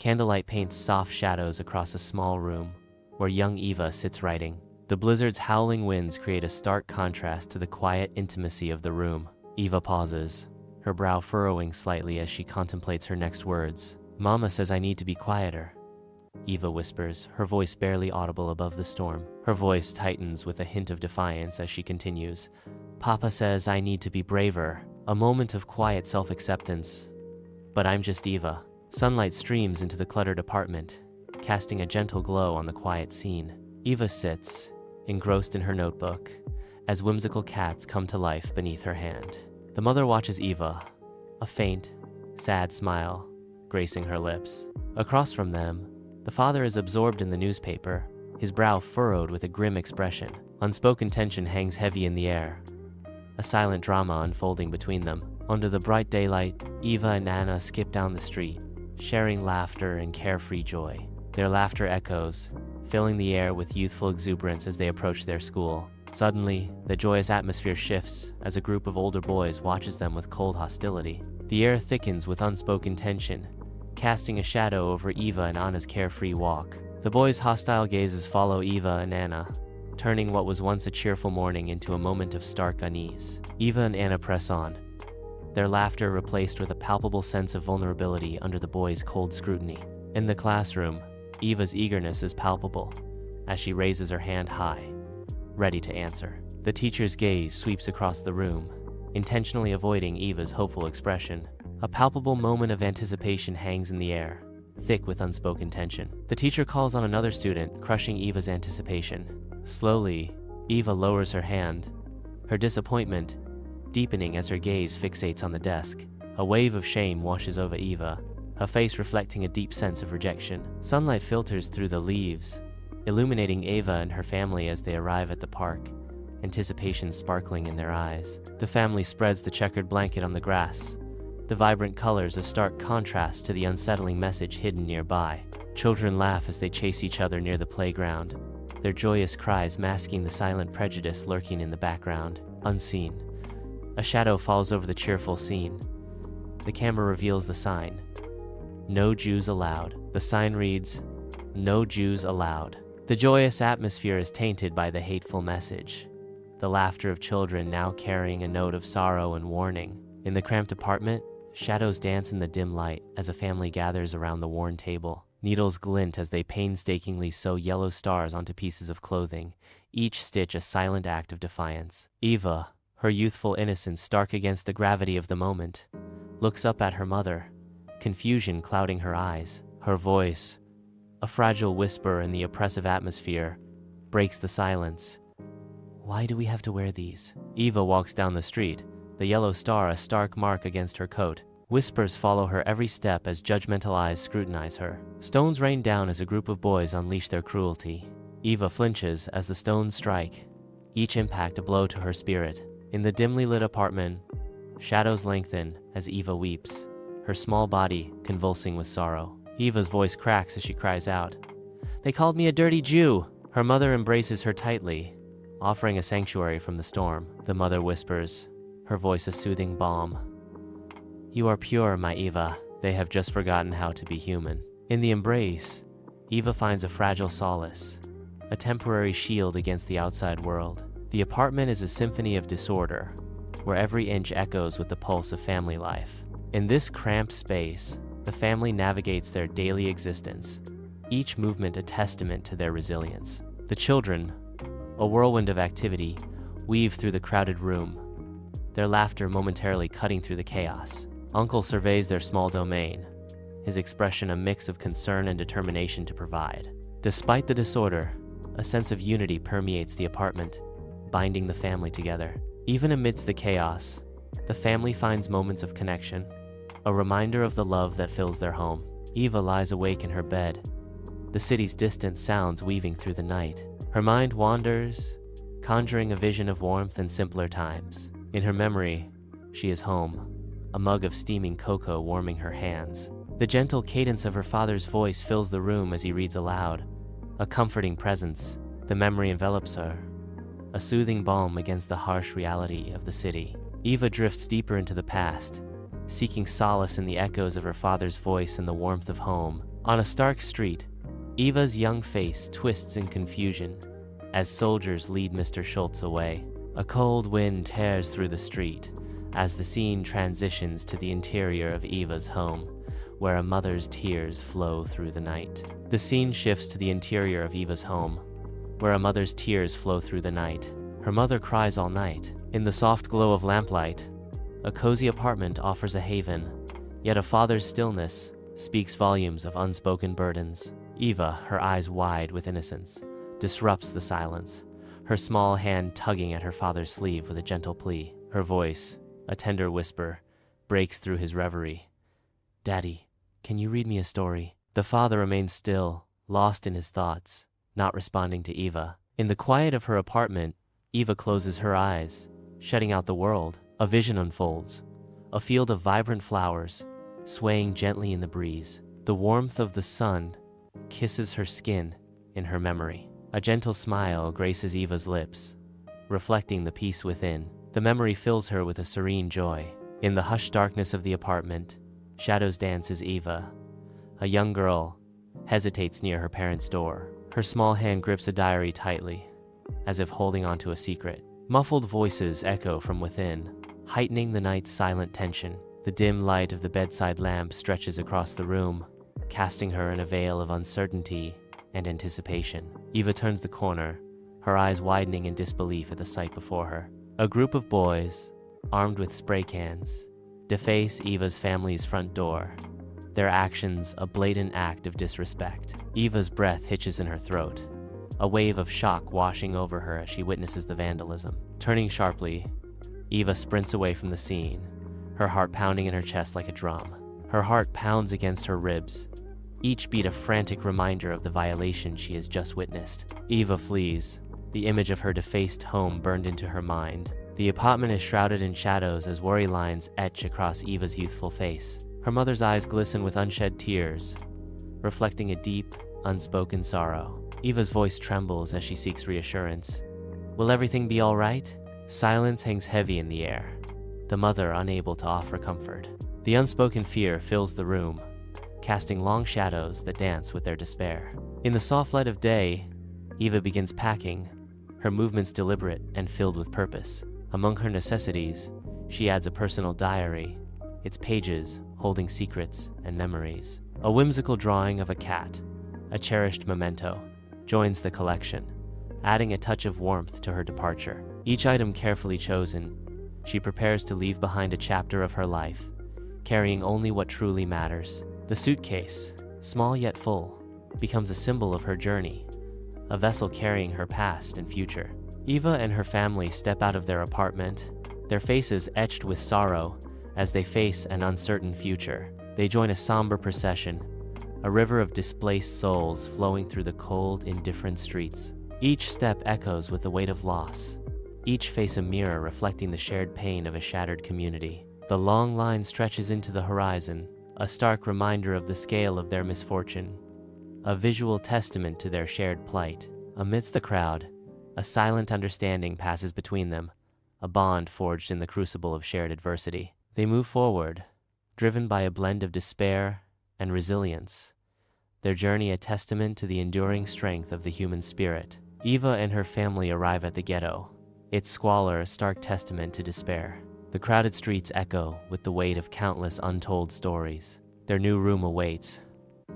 Candlelight paints soft shadows across a small room where young Eva sits writing. The blizzard's howling winds create a stark contrast to the quiet intimacy of the room. Eva pauses, her brow furrowing slightly as she contemplates her next words. "Mama says I need to be quieter," Eva whispers, her voice barely audible above the storm. Her voice tightens with a hint of defiance as she continues. "Papa says I need to be braver." A moment of quiet self-acceptance. But I'm just Eva. Sunlight streams into the cluttered apartment, casting a gentle glow on the quiet scene. Eva sits, engrossed in her notebook, as whimsical cats come to life beneath her hand. The mother watches Eva, a faint, sad smile gracing her lips. Across from them, the father is absorbed in the newspaper, his brow furrowed with a grim expression. Unspoken tension hangs heavy in the air, a silent drama unfolding between them. Under the bright daylight, Eva and Anna skip down the street, sharing laughter and carefree joy. Their laughter echoes, filling the air with youthful exuberance as they approach their school. Suddenly, the joyous atmosphere shifts as a group of older boys watches them with cold hostility. The air thickens with unspoken tension, casting a shadow over Eva and Anna's carefree walk. The boys' hostile gazes follow Eva and Anna, turning what was once a cheerful morning into a moment of stark unease. Eva and Anna press on, their laughter replaced with a palpable sense of vulnerability under the boys' cold scrutiny. In the classroom, Eva's eagerness is palpable as she raises her hand high, ready to answer. The teacher's gaze sweeps across the room, intentionally avoiding Eva's hopeful expression. A palpable moment of anticipation hangs in the air, thick with unspoken tension. The teacher calls on another student, crushing Eva's anticipation. Slowly, Eva lowers her hand, her disappointment deepening as her gaze fixates on the desk. A wave of shame washes over Eva, her face reflecting a deep sense of rejection. Sunlight filters through the leaves, illuminating Eva and her family as they arrive at the park, anticipation sparkling in their eyes. The family spreads the checkered blanket on the grass, the vibrant colors a stark contrast to the unsettling message hidden nearby. Children laugh as they chase each other near the playground, their joyous cries masking the silent prejudice lurking in the background. Unseen, a shadow falls over the cheerful scene. The camera reveals the sign, "No Jews Allowed." The sign reads, "No Jews Allowed." The joyous atmosphere is tainted by the hateful message, the laughter of children now carrying a note of sorrow and warning. In the cramped apartment, shadows dance in the dim light as a family gathers around the worn table. Needles glint as they painstakingly sew yellow stars onto pieces of clothing, each stitch a silent act of defiance. Eva, her youthful innocence stark against the gravity of the moment, looks up at her mother, confusion clouding her eyes. Her voice, a fragile whisper in the oppressive atmosphere, breaks the silence. "Why do we have to wear these?" Eva walks down the street, the yellow star a stark mark against her coat. Whispers follow her every step as judgmental eyes scrutinize her. Stones rain down as a group of boys unleash their cruelty. Eva flinches as the stones strike, each impact a blow to her spirit. In the dimly lit apartment, shadows lengthen as Eva weeps, her small body convulsing with sorrow. Eva's voice cracks as she cries out, "They called me a dirty Jew!" Her mother embraces her tightly, offering a sanctuary from the storm. The mother whispers, her voice a soothing balm, "You are pure, my Eva. They have just forgotten how to be human." In the embrace, Eva finds a fragile solace, a temporary shield against the outside world. The apartment is a symphony of disorder, where every inch echoes with the pulse of family life. In this cramped space, the family navigates their daily existence, each movement a testament to their resilience. The children, a whirlwind of activity, weave through the crowded room, their laughter momentarily cutting through the chaos. Uncle surveys their small domain, his expression a mix of concern and determination to provide. Despite the disorder, a sense of unity permeates the apartment, binding the family together. Even amidst the chaos, the family finds moments of connection, a reminder of the love that fills their home. Eva lies awake in her bed, the city's distant sounds weaving through the night. Her mind wanders, conjuring a vision of warmth and simpler times. In her memory, she is home, a mug of steaming cocoa warming her hands. The gentle cadence of her father's voice fills the room as he reads aloud, a comforting presence. The memory envelops her, a soothing balm against the harsh reality of the city. Eva drifts deeper into the past, seeking solace in the echoes of her father's voice and the warmth of home. On a stark street, Eva's young face twists in confusion as soldiers lead Mr. Schultz away. A cold wind tears through the street as the scene transitions to the interior of Eva's home, where a mother's tears flow through the night. The scene shifts to the interior of Eva's home, where a mother's tears flow through the night. Her mother cries all night. In the soft glow of lamplight, a cozy apartment offers a haven, yet a father's stillness speaks volumes of unspoken burdens. Eva, her eyes wide with innocence, disrupts the silence, her small hand tugging at her father's sleeve with a gentle plea. Her voice, a tender whisper, breaks through his reverie. "Daddy, can you read me a story?" The father remains still, lost in his thoughts, not responding to Eva. In the quiet of her apartment, Eva closes her eyes, shutting out the world. A vision unfolds, a field of vibrant flowers, swaying gently in the breeze. The warmth of the sun kisses her skin in her memory. A gentle smile graces Eva's lips, reflecting the peace within. The memory fills her with a serene joy. In the hushed darkness of the apartment, shadows dance as Eva, a young girl, hesitates near her parents' door. Her small hand grips a diary tightly, as if holding onto a secret. Muffled voices echo from within, heightening the night's silent tension. The dim light of the bedside lamp stretches across the room, casting her in a veil of uncertainty and anticipation. Eva turns the corner, her eyes widening in disbelief at the sight before her. A group of boys, armed with spray cans, deface Eva's family's front door, their actions a blatant act of disrespect. Eva's breath hitches in her throat, a wave of shock washing over her as she witnesses the vandalism. Turning sharply, Eva sprints away from the scene, her heart pounding in her chest like a drum. Her heart pounds against her ribs, each beat a frantic reminder of the violation she has just witnessed. Eva flees, the image of her defaced home burned into her mind. The apartment is shrouded in shadows as worry lines etch across Eva's youthful face. Her mother's eyes glisten with unshed tears, reflecting a deep, unspoken sorrow. Eva's voice trembles as she seeks reassurance. "Will everything be all right?" Silence hangs heavy in the air, the mother unable to offer comfort. The unspoken fear fills the room, casting long shadows that dance with their despair. In the soft light of day, Eva begins packing, her movements deliberate and filled with purpose. Among her necessities, she adds a personal diary, its pages holding secrets and memories. A whimsical drawing of a cat, a cherished memento, joins the collection, adding a touch of warmth to her departure. Each item carefully chosen, she prepares to leave behind a chapter of her life, carrying only what truly matters. The suitcase, small yet full, becomes a symbol of her journey, a vessel carrying her past and future. Eva and her family step out of their apartment, their faces etched with sorrow as they face an uncertain future. They join a somber procession, a river of displaced souls flowing through the cold, indifferent streets. Each step echoes with the weight of loss, each face a mirror reflecting the shared pain of a shattered community. The long line stretches into the horizon, a stark reminder of the scale of their misfortune, a visual testament to their shared plight. Amidst the crowd, a silent understanding passes between them, a bond forged in the crucible of shared adversity. They move forward, driven by a blend of despair and resilience, their journey a testament to the enduring strength of the human spirit. Eva and her family arrive at the ghetto, its squalor a stark testament to despair. The crowded streets echo with the weight of countless untold stories. Their new room awaits,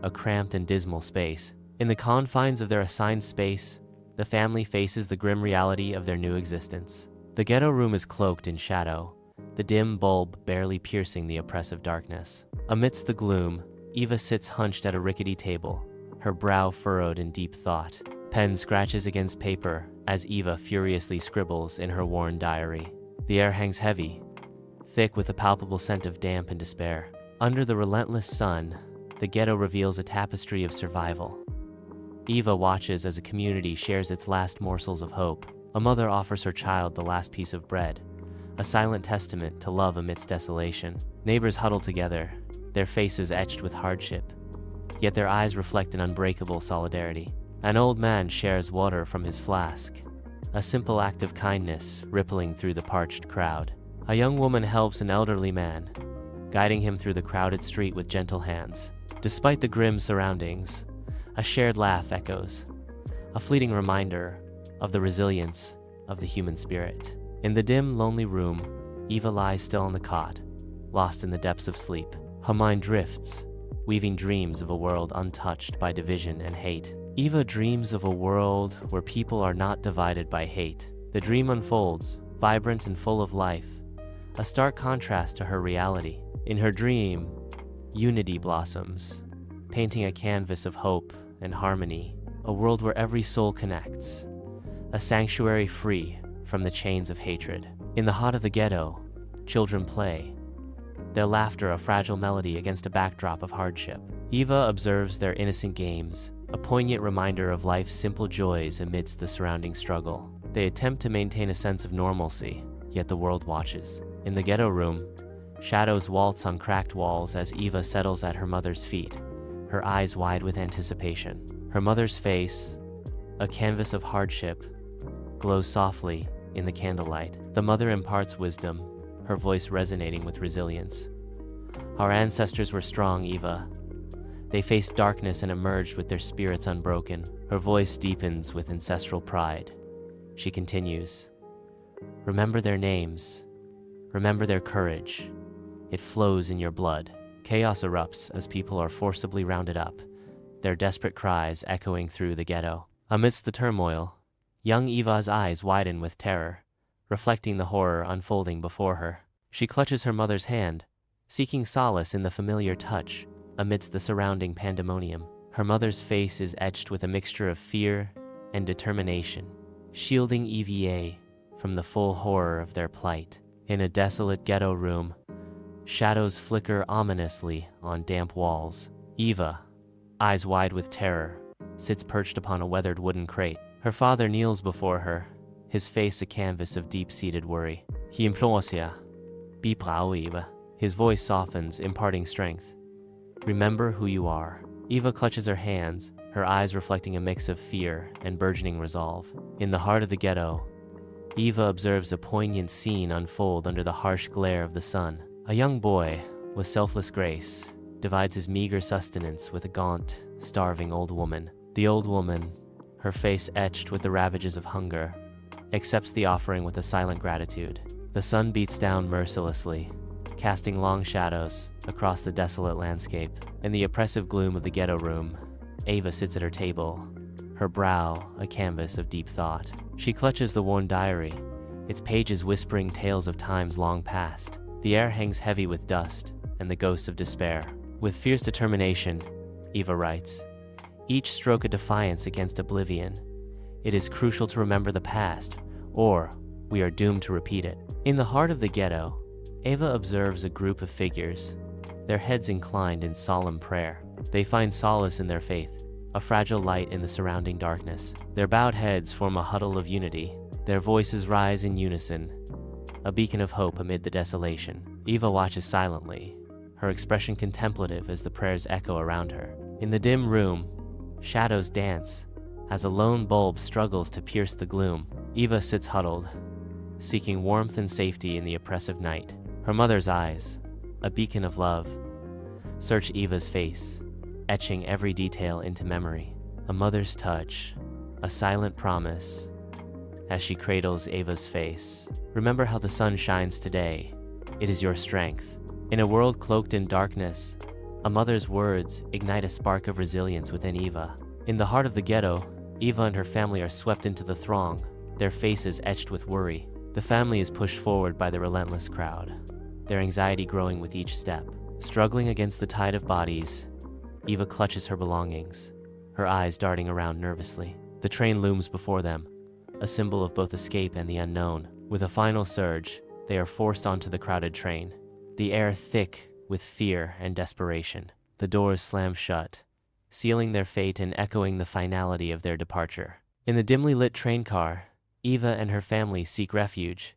a cramped and dismal space. In the confines of their assigned space, the family faces the grim reality of their new existence. The ghetto room is cloaked in shadow, the dim bulb barely piercing the oppressive darkness. Amidst the gloom, Eva sits hunched at a rickety table, her brow furrowed in deep thought. Pen scratches against paper as Eva furiously scribbles in her worn diary. The air hangs heavy, thick with a palpable scent of damp and despair. Under the relentless sun, the ghetto reveals a tapestry of survival. Eva watches as a community shares its last morsels of hope. A mother offers her child the last piece of bread, a silent testament to love amidst desolation. Neighbors huddle together, their faces etched with hardship, yet their eyes reflect an unbreakable solidarity. An old man shares water from his flask, a simple act of kindness rippling through the parched crowd. A young woman helps an elderly man, guiding him through the crowded street with gentle hands. Despite the grim surroundings, a shared laugh echoes, a fleeting reminder of the resilience of the human spirit. In the dim, lonely room, Eva lies still on the cot, lost in the depths of sleep. Her mind drifts, weaving dreams of a world untouched by division and hate. Eva dreams of a world where people are not divided by hate. The dream unfolds, vibrant and full of life, a stark contrast to her reality. In her dream, unity blossoms, painting a canvas of hope and harmony, a world where every soul connects, a sanctuary free from the chains of hatred. In the heart of the ghetto, children play, their laughter a fragile melody against a backdrop of hardship. Eva observes their innocent games, a poignant reminder of life's simple joys amidst the surrounding struggle. They attempt to maintain a sense of normalcy, yet the world watches. In the ghetto room, shadows waltz on cracked walls as Eva settles at her mother's feet, her eyes wide with anticipation. Her mother's face, a canvas of hardship, glows softly in the candlelight. The mother imparts wisdom, her voice resonating with resilience. Our ancestors were strong, Eva. They faced darkness and emerged with their spirits unbroken. Her voice deepens with ancestral pride. She continues, remember their names, remember their courage. It flows in your blood. Chaos erupts as people are forcibly rounded up, their desperate cries echoing through the ghetto. Amidst the turmoil, young Eva's eyes widen with terror, reflecting the horror unfolding before her. She clutches her mother's hand, seeking solace in the familiar touch amidst the surrounding pandemonium. Her mother's face is etched with a mixture of fear and determination, shielding Eva from the full horror of their plight. In a desolate ghetto room, shadows flicker ominously on damp walls. Eva, eyes wide with terror, sits perched upon a weathered wooden crate. Her father kneels before her, his face a canvas of deep-seated worry. He implores her, be brave, Eva. His voice softens, imparting strength. Remember who you are. Eva clutches her hands, her eyes reflecting a mix of fear and burgeoning resolve. In the heart of the ghetto, Eva observes a poignant scene unfold under the harsh glare of the sun. A young boy, with selfless grace, divides his meager sustenance with a gaunt, starving old woman. The old woman, her face etched with the ravages of hunger, accepts the offering with a silent gratitude. The sun beats down mercilessly, casting long shadows across the desolate landscape. In the oppressive gloom of the ghetto room, Eva sits at her table, her brow a canvas of deep thought. She clutches the worn diary, its pages whispering tales of times long past. The air hangs heavy with dust and the ghosts of despair. With fierce determination, Eva writes, each stroke a defiance against oblivion. It is crucial to remember the past, or we are doomed to repeat it. In the heart of the ghetto, Eva observes a group of figures, their heads inclined in solemn prayer. They find solace in their faith, a fragile light in the surrounding darkness. Their bowed heads form a huddle of unity. Their voices rise in unison, a beacon of hope amid the desolation. Eva watches silently, her expression contemplative as the prayers echo around her. In the dim room, shadows dance as a lone bulb struggles to pierce the gloom. Eva sits huddled, seeking warmth and safety in the oppressive night. Her mother's eyes, a beacon of love, search Eva's face, etching every detail into memory. A mother's touch, a silent promise, as she cradles Eva's face. Remember how the sun shines today. It is your strength. In a world cloaked in darkness, a mother's words ignite a spark of resilience within Eva. In the heart of the ghetto, Eva and her family are swept into the throng, their faces etched with worry. The family is pushed forward by the relentless crowd, their anxiety growing with each step. Struggling against the tide of bodies, Eva clutches her belongings, her eyes darting around nervously. The train looms before them, a symbol of both escape and the unknown. With a final surge, they are forced onto the crowded train, the air thick with fear and desperation. The doors slam shut, sealing their fate and echoing the finality of their departure. In the dimly lit train car, Eva and her family seek refuge,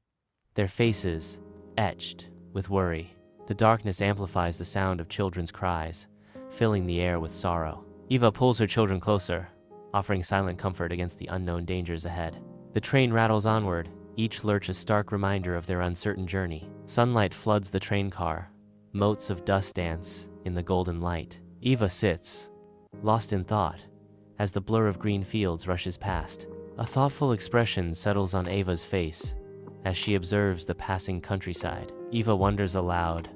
their faces etched with worry. The darkness amplifies the sound of children's cries, filling the air with sorrow. Eva pulls her children closer, offering silent comfort against the unknown dangers ahead. The train rattles onward, each lurch a stark reminder of their uncertain journey. Sunlight floods the train car, motes of dust dance in the golden light. Eva sits, lost in thought, as the blur of green fields rushes past. A thoughtful expression settles on Eva's face as she observes the passing countryside. Eva wonders aloud,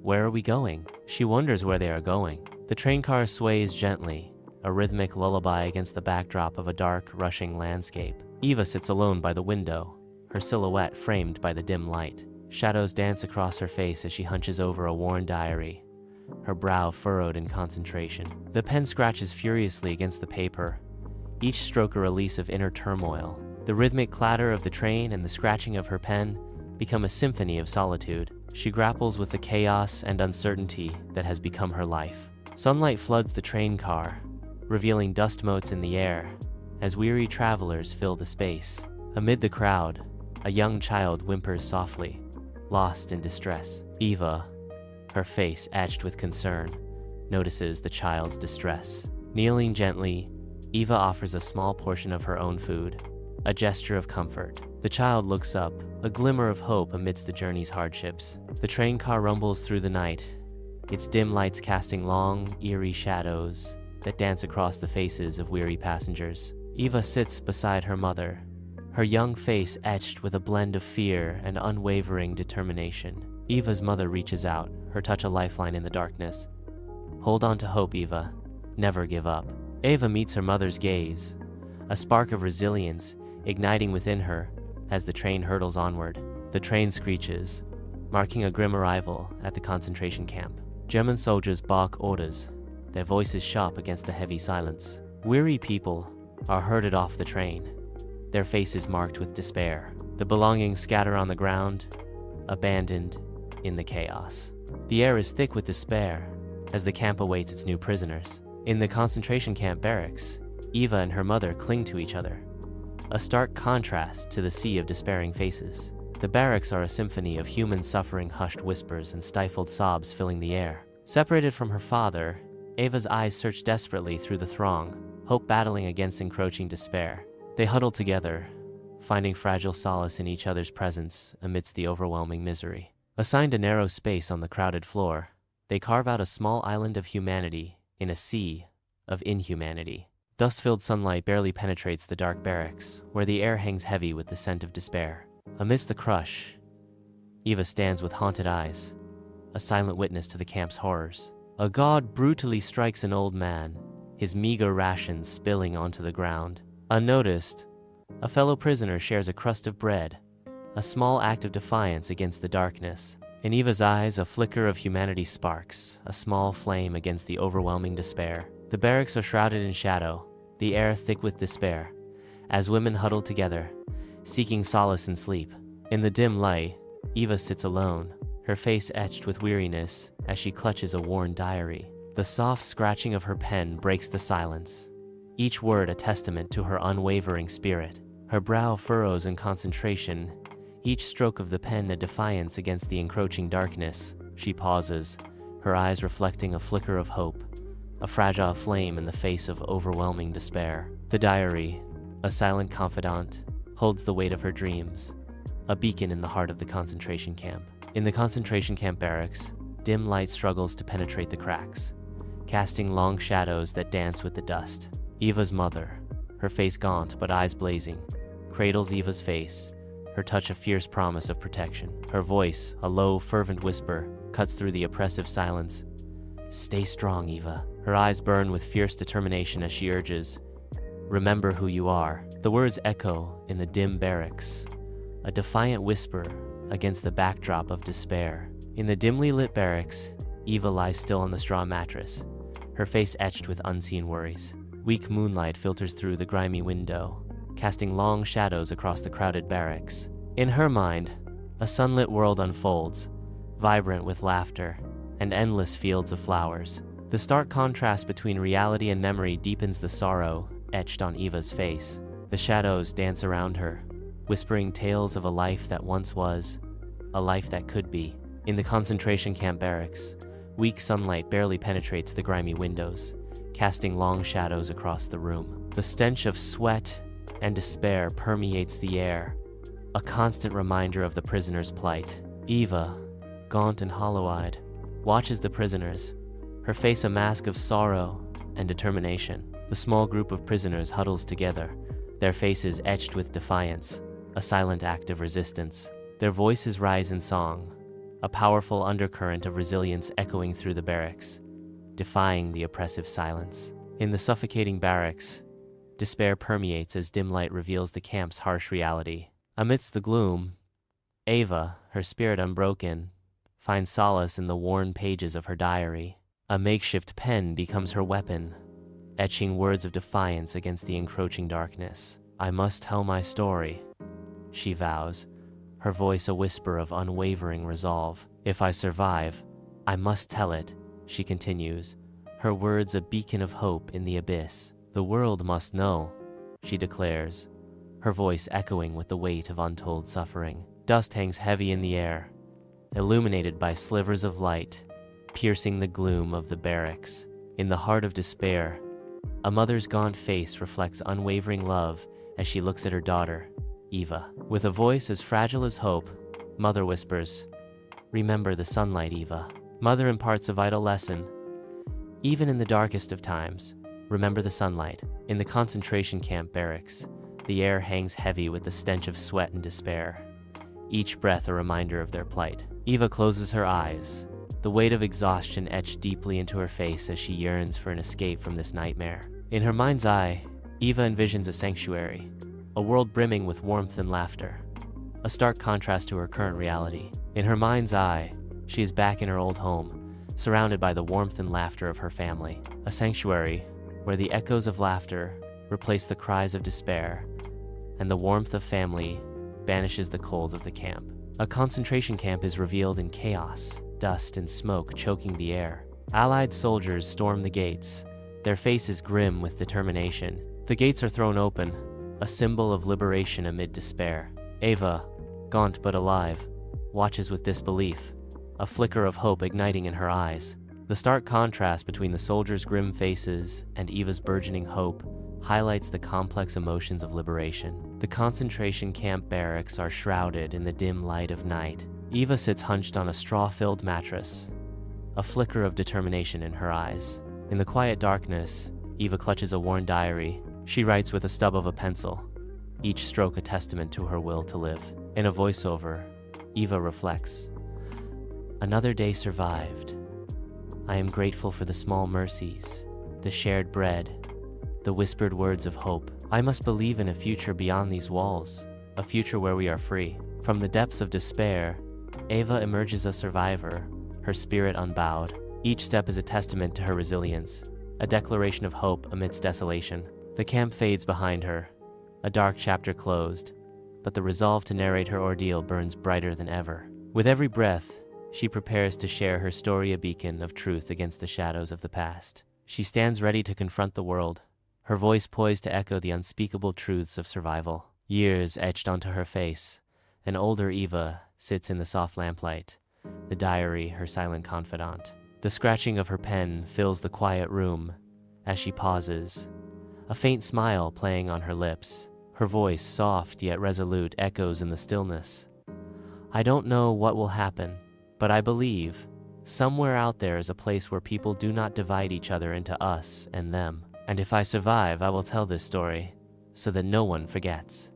"Where are we going?" She wonders where they are going. The train car sways gently, a rhythmic lullaby against the backdrop of a dark, rushing landscape. Eva sits alone by the window, her silhouette framed by the dim light. Shadows dance across her face as she hunches over a worn diary, her brow furrowed in concentration. The pen scratches furiously against the paper, each stroke a release of inner turmoil. The rhythmic clatter of the train and the scratching of her pen become a symphony of solitude. She grapples with the chaos and uncertainty that has become her life. Sunlight floods the train car, revealing dust motes in the air as weary travelers fill the space. Amid the crowd, a young child whimpers softly, lost in distress. Eva, her face etched with concern, notices the child's distress. Kneeling gently, Eva offers a small portion of her own food, a gesture of comfort. The child looks up, a glimmer of hope amidst the journey's hardships. The train car rumbles through the night, its dim lights casting long, eerie shadows that dance across the faces of weary passengers. Eva sits beside her mother, her young face etched with a blend of fear and unwavering determination. Eva's mother reaches out, her touch a lifeline in the darkness. "Hold on to hope, Eva. Never give up." Eva meets her mother's gaze, a spark of resilience igniting within her as the train hurtles onward. The train screeches, marking a grim arrival at the concentration camp. German soldiers bark orders, their voices sharp against the heavy silence. Weary people are herded off the train, their faces marked with despair. The belongings scatter on the ground, abandoned in the chaos. The air is thick with despair as the camp awaits its new prisoners. In the concentration camp barracks, Eva and her mother cling to each other, a stark contrast to the sea of despairing faces. The barracks are a symphony of human suffering, hushed whispers and stifled sobs filling the air. Separated from her father, Eva's eyes search desperately through the throng, hope battling against encroaching despair. They huddle together, finding fragile solace in each other's presence amidst the overwhelming misery. Assigned a narrow space on the crowded floor, they carve out a small island of humanity in a sea of inhumanity. Dust-filled sunlight barely penetrates the dark barracks, where the air hangs heavy with the scent of despair. Amidst the crush, Eva stands with haunted eyes, a silent witness to the camp's horrors. A guard brutally strikes an old man, his meager rations spilling onto the ground. Unnoticed, a fellow prisoner shares a crust of bread, a small act of defiance against the darkness. In Eva's eyes, a flicker of humanity sparks, a small flame against the overwhelming despair. The barracks are shrouded in shadow, the air thick with despair, as women huddle together, seeking solace in sleep. In the dim light, Eva sits alone, her face etched with weariness as she clutches a worn diary. The soft scratching of her pen breaks the silence, each word a testament to her unwavering spirit. Her brow furrows in concentration, each stroke of the pen a defiance against the encroaching darkness. She pauses, her eyes reflecting a flicker of hope, a fragile flame in the face of overwhelming despair. The diary, a silent confidant, holds the weight of her dreams, a beacon in the heart of the concentration camp. In the concentration camp barracks, dim light struggles to penetrate the cracks, casting long shadows that dance with the dust. Eva's mother, her face gaunt but eyes blazing, cradles Eva's face, her touch a fierce promise of protection. Her voice, a low, fervent whisper, cuts through the oppressive silence. "Stay strong, Eva." Her eyes burn with fierce determination as she urges, "Remember who you are." The words echo in the dim barracks, a defiant whisper against the backdrop of despair. In the dimly lit barracks, Eva lies still on the straw mattress, her face etched with unseen worries. Weak moonlight filters through the grimy window, casting long shadows across the crowded barracks. In her mind, a sunlit world unfolds, vibrant with laughter and endless fields of flowers. The stark contrast between reality and memory deepens the sorrow etched on Eva's face. The shadows dance around her, whispering tales of a life that once was, a life that could be. In the concentration camp barracks, weak sunlight barely penetrates the grimy windows, casting long shadows across the room. The stench of sweat and despair permeates the air, a constant reminder of the prisoner's plight. Eva, gaunt and hollow-eyed, watches the prisoners, her face a mask of sorrow and determination. The small group of prisoners huddles together, their faces etched with defiance, a silent act of resistance. Their voices rise in song, a powerful undercurrent of resilience echoing through the barracks, defying the oppressive silence. In the suffocating barracks, despair permeates as dim light reveals the camp's harsh reality. Amidst the gloom, Eva, her spirit unbroken, finds solace in the worn pages of her diary. A makeshift pen becomes her weapon, etching words of defiance against the encroaching darkness. "I must tell my story," she vows, her voice a whisper of unwavering resolve. "If I survive, I must tell it," she continues, her words a beacon of hope in the abyss. "The world must know," she declares, her voice echoing with the weight of untold suffering. Dust hangs heavy in the air, illuminated by slivers of light, piercing the gloom of the barracks. In the heart of despair, a mother's gaunt face reflects unwavering love as she looks at her daughter, Eva. With a voice as fragile as hope, Mother whispers, "Remember the sunlight, Eva." Mother imparts a vital lesson. Even in the darkest of times, remember the sunlight. In the concentration camp barracks, the air hangs heavy with the stench of sweat and despair, each breath a reminder of their plight. Eva closes her eyes, the weight of exhaustion etched deeply into her face as she yearns for an escape from this nightmare. In her mind's eye, Eva envisions a sanctuary, a world brimming with warmth and laughter, a stark contrast to her current reality. In her mind's eye, she is back in her old home, surrounded by the warmth and laughter of her family. A sanctuary where the echoes of laughter replace the cries of despair, and the warmth of family banishes the cold of the camp. A concentration camp is revealed in chaos, dust and smoke choking the air. Allied soldiers storm the gates, their faces grim with determination. The gates are thrown open, a symbol of liberation amid despair. Eva, gaunt but alive, watches with disbelief, a flicker of hope igniting in her eyes. The stark contrast between the soldiers' grim faces and Eva's burgeoning hope highlights the complex emotions of liberation. The concentration camp barracks are shrouded in the dim light of night. Eva sits hunched on a straw-filled mattress, a flicker of determination in her eyes. In the quiet darkness, Eva clutches a worn diary. She writes with a stub of a pencil, each stroke a testament to her will to live. In a voiceover, Eva reflects, "Another day survived. I am grateful for the small mercies, the shared bread, the whispered words of hope. I must believe in a future beyond these walls, a future where we are free." From the depths of despair, Eva emerges a survivor, her spirit unbowed. Each step is a testament to her resilience, a declaration of hope amidst desolation. The camp fades behind her, a dark chapter closed, but the resolve to narrate her ordeal burns brighter than ever. With every breath, she prepares to share her story, a beacon of truth against the shadows of the past. She stands ready to confront the world, her voice poised to echo the unspeakable truths of survival. Years etched onto her face, an older Eva sits in the soft lamplight, the diary her silent confidant. The scratching of her pen fills the quiet room as she pauses, a faint smile playing on her lips. Her voice, soft yet resolute, echoes in the stillness. "I don't know what will happen, but I believe somewhere out there is a place where people do not divide each other into us and them. And if I survive, I will tell this story so that no one forgets."